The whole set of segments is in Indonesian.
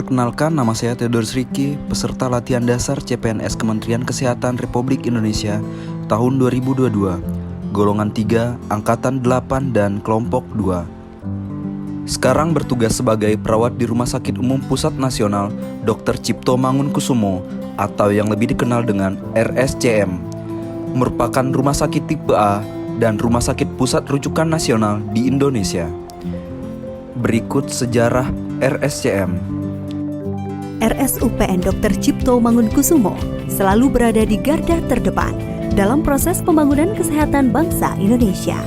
Perkenalkan, nama saya Theodorus Riki, peserta latihan dasar CPNS Kementerian Kesehatan Republik Indonesia tahun 2022, golongan 3, angkatan 8 dan kelompok 2. Sekarang bertugas sebagai perawat di Rumah Sakit Umum Pusat Nasional Dr. Cipto Mangunkusumo atau yang lebih dikenal dengan RSCM, merupakan rumah sakit tipe A dan rumah sakit pusat rujukan nasional di Indonesia. Berikut sejarah RSCM. RSUPN Dr. Cipto Mangunkusumo selalu berada di garda terdepan dalam proses pembangunan kesehatan bangsa Indonesia.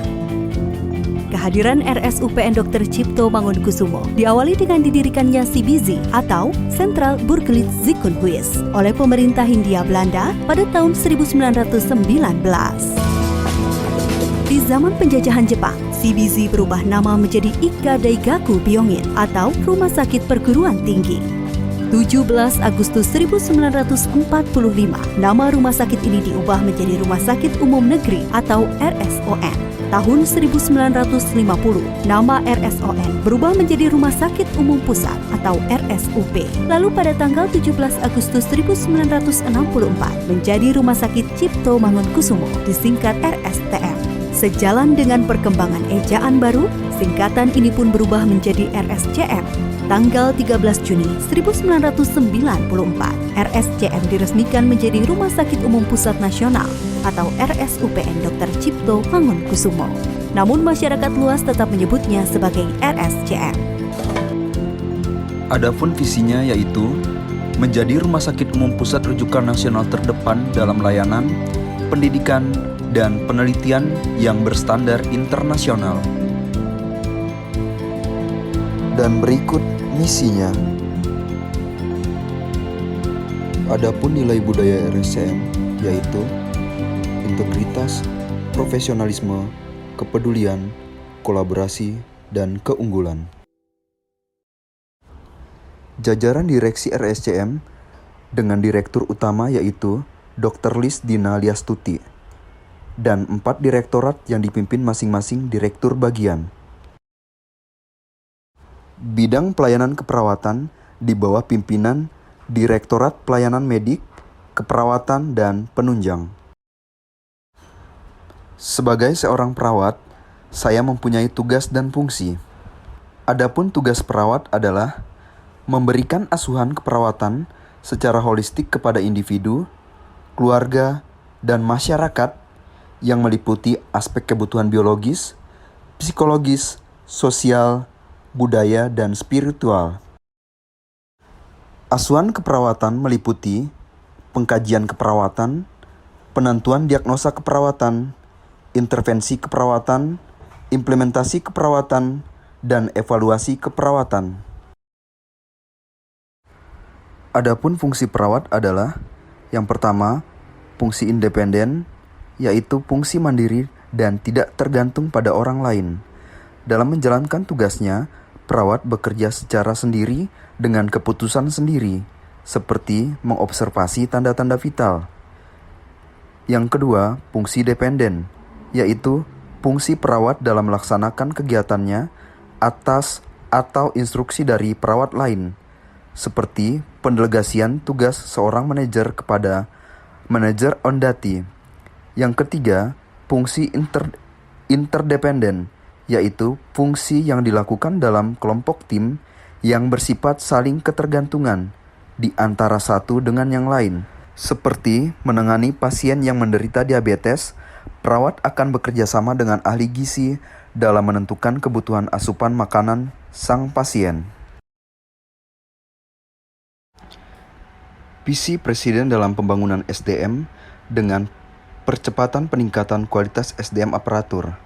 Kehadiran RSUPN Dr. Cipto Mangunkusumo diawali dengan didirikannya CBZ atau Central Burgerlijk-Ziekenhuis oleh pemerintah Hindia Belanda pada tahun 1919. Di zaman penjajahan Jepang, CBZ berubah nama menjadi Ika Daigaku Byongin atau Rumah Sakit Perguruan Tinggi. 17 Agustus 1945, nama rumah sakit ini diubah menjadi Rumah Sakit Umum Negeri atau RSON. Tahun 1950, nama RSON berubah menjadi Rumah Sakit Umum Pusat atau RSUP. Lalu pada tanggal 17 Agustus 1964 menjadi Rumah Sakit Cipto Mangunkusumo, disingkat RSTM. Sejalan dengan perkembangan ejaan baru, singkatan ini pun berubah menjadi RSCM. Tanggal 13 Juni 1994, RSCM diresmikan menjadi Rumah Sakit Umum Pusat Nasional atau RSUPN Dr. Cipto Mangunkusumo. Namun masyarakat luas tetap menyebutnya sebagai RSCM. Adapun visinya yaitu menjadi Rumah Sakit Umum Pusat Rujukan Nasional terdepan dalam layanan, pendidikan, dan penelitian yang berstandar internasional. Dan berikut misinya. Adapun nilai budaya RSCM yaitu integritas, profesionalisme, kepedulian, kolaborasi, dan keunggulan. Jajaran direksi RSCM dengan direktur utama yaitu Dr. Lis Dina Liastuti dan 4 direktorat yang dipimpin masing-masing direktur bagian. Bidang pelayanan keperawatan di bawah pimpinan Direktorat Pelayanan Medik, Keperawatan, dan Penunjang. Sebagai seorang perawat, saya mempunyai tugas dan fungsi. Adapun tugas perawat adalah memberikan asuhan keperawatan secara holistik kepada individu, keluarga, dan masyarakat yang meliputi aspek kebutuhan biologis, psikologis, sosial, budaya, dan spiritual. Asuhan keperawatan meliputi pengkajian keperawatan, penentuan diagnosa keperawatan, intervensi keperawatan, implementasi keperawatan, dan evaluasi keperawatan. Adapun fungsi perawat adalah yang pertama, fungsi independen, yaitu fungsi mandiri dan tidak tergantung pada orang lain. Dalam menjalankan tugasnya, perawat bekerja secara sendiri dengan keputusan sendiri, seperti mengobservasi tanda-tanda vital. Yang kedua, fungsi dependen, yaitu fungsi perawat dalam melaksanakan kegiatannya atas atau instruksi dari perawat lain, seperti pendelegasian tugas seorang manajer kepada manajer ondati. Yang ketiga, fungsi interdependen, yaitu fungsi yang dilakukan dalam kelompok tim yang bersifat saling ketergantungan di antara satu dengan yang lain. Seperti menangani pasien yang menderita diabetes, perawat akan bekerja sama dengan ahli gizi dalam menentukan kebutuhan asupan makanan sang pasien. Visi Presiden dalam pembangunan SDM dengan percepatan peningkatan kualitas SDM aparatur.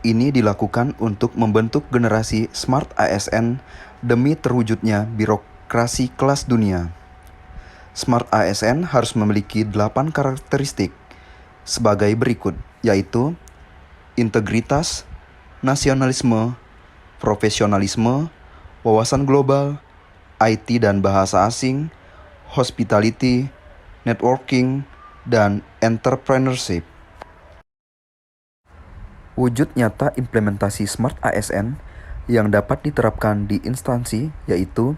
Ini dilakukan untuk membentuk generasi Smart ASN demi terwujudnya birokrasi kelas dunia. Smart ASN harus memiliki 8 karakteristik sebagai berikut, yaitu integritas, nasionalisme, profesionalisme, wawasan global, IT dan bahasa asing, hospitality, networking, dan entrepreneurship. Wujud nyata implementasi Smart ASN yang dapat diterapkan di instansi yaitu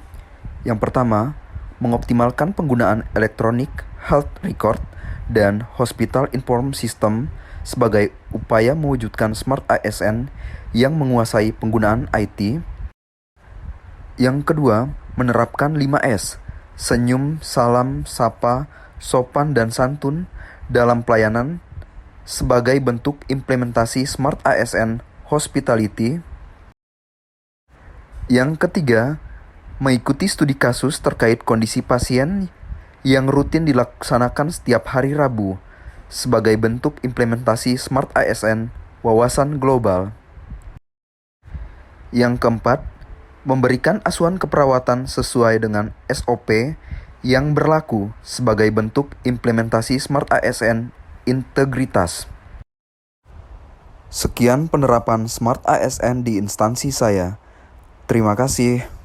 Yang pertama, mengoptimalkan penggunaan Electronic Health Record dan Hospital Inform System sebagai upaya mewujudkan Smart ASN yang menguasai penggunaan IT. Yang kedua, menerapkan 5S, senyum, salam, sapa, sopan, dan santun dalam pelayanan sebagai bentuk implementasi Smart ASN Hospitality. Yang ketiga, mengikuti studi kasus terkait kondisi pasien yang rutin dilaksanakan setiap hari Rabu sebagai bentuk implementasi Smart ASN wawasan global. Yang keempat, memberikan asuhan keperawatan sesuai dengan SOP yang berlaku sebagai bentuk implementasi Smart ASN integritas. Sekian penerapan Smart ASN di instansi saya. Terima kasih.